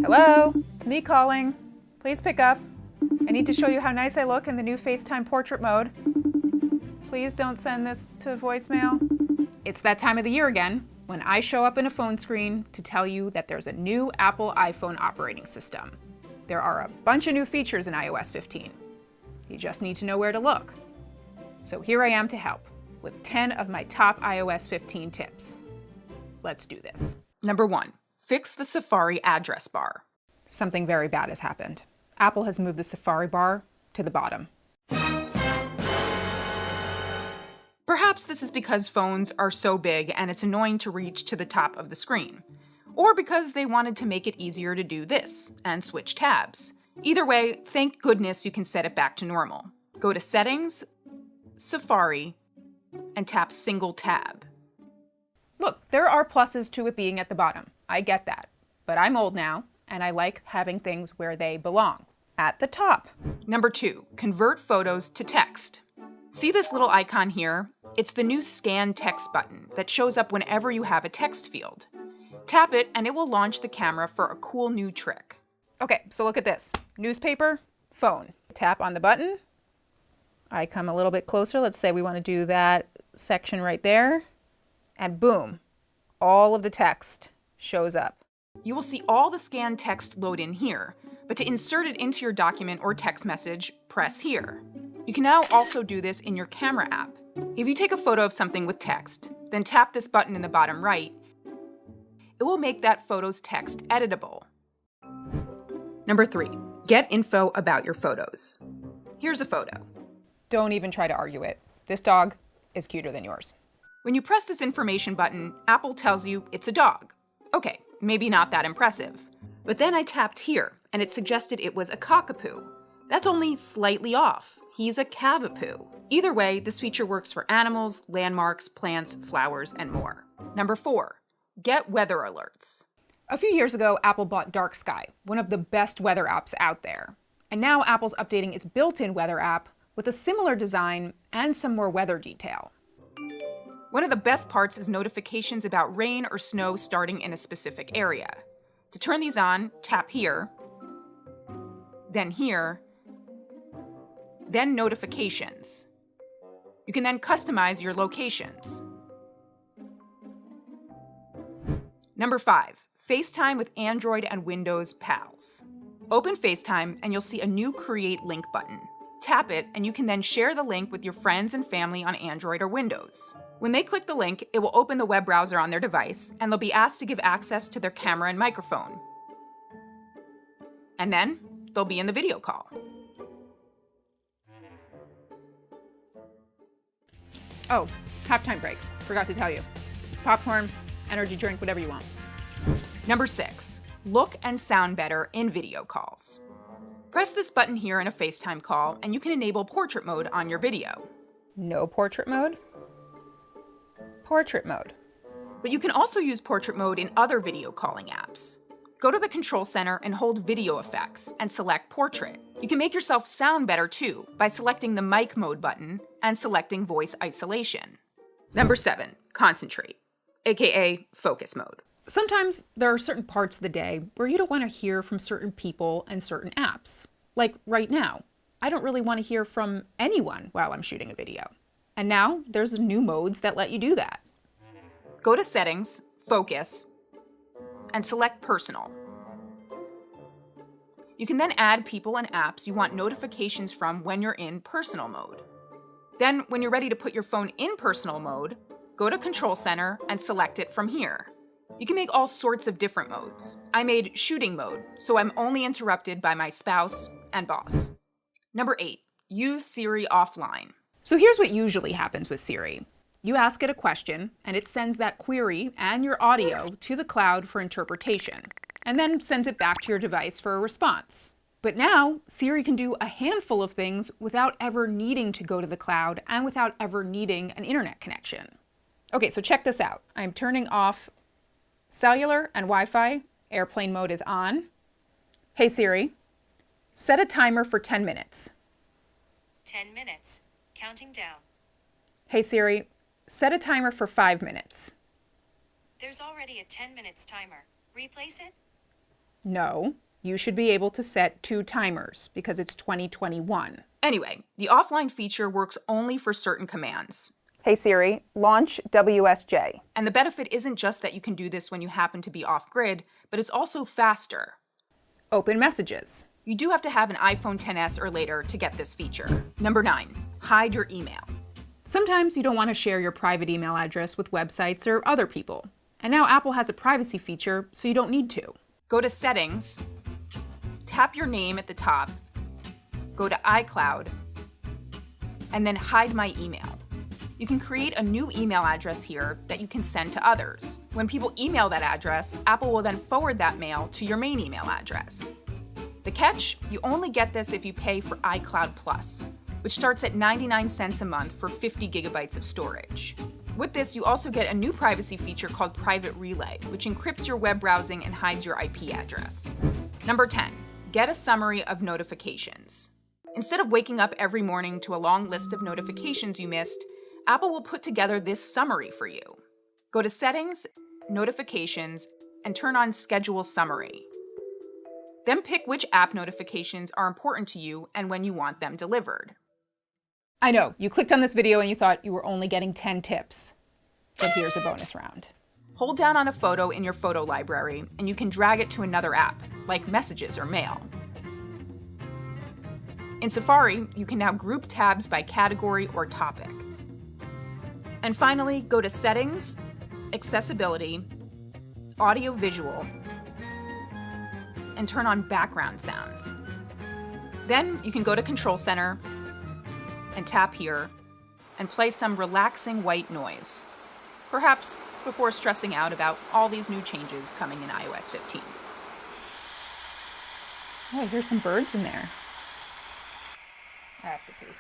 Hello, it's me calling. Please pick up. I need to show you how nice I look in the new FaceTime portrait mode. Please don't send this to voicemail. It's that time of the year again when I show up in a phone screen to tell you that there's a new Apple iPhone operating system. There are a bunch of new features in iOS 15. You just need to know where to look. So here I am to help with 10 of my top iOS 15 tips. Let's do this. Number 1. Fix the Safari address bar. Something very bad has happened. Apple has moved the Safari bar to the bottom. Perhaps this is because phones are so big and it's annoying to reach to the top of the screen. Or because they wanted to make it easier to do this and switch tabs. Either way, thank goodness you can set it back to normal. Go to Settings, Safari, and tap Single Tab. Look, there are pluses to it being at the bottom. I get that. But I'm old now, and I like having things where they belong, at the top. Number 2, convert photos to text. See this little icon here? It's the new Scan Text button that shows up whenever you have a text field. Tap it, and it will launch the camera for a cool new trick. Okay, so look at this. Newspaper, phone. Tap on the button. I come a little bit closer. Let's say we want to do that section right there. And boom, all of the text shows up. You will see all the scanned text load in here, but to insert it into your document or text message, press here. You can now also do this in your camera app. If you take a photo of something with text, then tap this button in the bottom right, it will make that photo's text editable. Number 3, get info about your photos. Here's a photo. Don't even try to argue it. This dog is cuter than yours. When you press this information button, Apple tells you it's a dog. Okay, maybe not that impressive. But then I tapped here, and it suggested it was a cockapoo. That's only slightly off. He's a cavapoo. Either way, this feature works for animals, landmarks, plants, flowers, and more. Number 4, get weather alerts. A few years ago, Apple bought Dark Sky, one of the best weather apps out there. And now Apple's updating its built-in weather app with a similar design and some more weather detail. One of the best parts is notifications about rain or snow starting in a specific area. To turn these on, tap here, then notifications. You can then customize your locations. Number 5, FaceTime with Android and Windows pals. Open FaceTime and you'll see a new Create Link button. Tap it and you can then share the link with your friends and family on Android or Windows. When they click the link, it will open the web browser on their device and they'll be asked to give access to their camera and microphone. And then they'll be in the video call. Oh, halftime break. Forgot to tell you. Popcorn, energy drink, whatever you want. Number 6, look and sound better in video calls. Press this button here in a FaceTime call and you can enable portrait mode on your video. No portrait mode? Portrait mode. But you can also use portrait mode in other video calling apps. Go to the Control Center and hold Video Effects and select Portrait. You can make yourself sound better too by selecting the Mic Mode button and selecting Voice Isolation. Number 7, concentrate, aka focus mode. Sometimes there are certain parts of the day where you don't want to hear from certain people and certain apps. Like right now, I don't really want to hear from anyone while I'm shooting a video. And now there's new modes that let you do that. Go to Settings, Focus, and select Personal. You can then add people and apps you want notifications from when you're in personal mode. Then when you're ready to put your phone in personal mode, go to Control Center and select it from here. You can make all sorts of different modes. I made shooting mode, so I'm only interrupted by my spouse and boss. Number 8, use Siri offline. So here's what usually happens with Siri. You ask it a question, and it sends that query and your audio to the cloud for interpretation, and then sends it back to your device for a response. But now, Siri can do a handful of things without ever needing to go to the cloud and without ever needing an internet connection. Okay, so check this out. I'm turning off cellular and Wi-Fi. Airplane mode is on. Hey Siri, set a timer for 10 minutes. 10 minutes. Counting down. Hey Siri, set a timer for 5 minutes. There's already a 10 minutes timer. Replace it? No, you should be able to set 2 timers because it's 2021. Anyway, the offline feature works only for certain commands. Hey Siri, launch WSJ. And the benefit isn't just that you can do this when you happen to be off-grid, but it's also faster. Open messages. You do have to have an iPhone XS or later to get this feature. Number 9, hide your email. Sometimes you don't want to share your private email address with websites or other people. And now Apple has a privacy feature, so you don't need to. Go to Settings, tap your name at the top, go to iCloud, and then hide my email. You can create a new email address here that you can send to others. When people email that address, Apple will then forward that mail to your main email address. The catch? You only get this if you pay for iCloud Plus, which starts at 99 cents a month for 50 gigabytes of storage. With this, you also get a new privacy feature called Private Relay, which encrypts your web browsing and hides your IP address. Number 10, get a summary of notifications. Instead of waking up every morning to a long list of notifications you missed, Apple will put together this summary for you. Go to Settings, Notifications, and turn on Schedule Summary. Then pick which app notifications are important to you and when you want them delivered. I know, you clicked on this video and you thought you were only getting 10 tips. But here's a bonus round. Hold down on a photo in your photo library and you can drag it to another app, like Messages or Mail. In Safari, you can now group tabs by category or topic. And finally, go to Settings, Accessibility, Audio Visual, and turn on background sounds. Then you can go to Control Center and tap here and play some relaxing white noise, perhaps before stressing out about all these new changes coming in iOS 15. Oh, I hear some birds in there. I have to pee.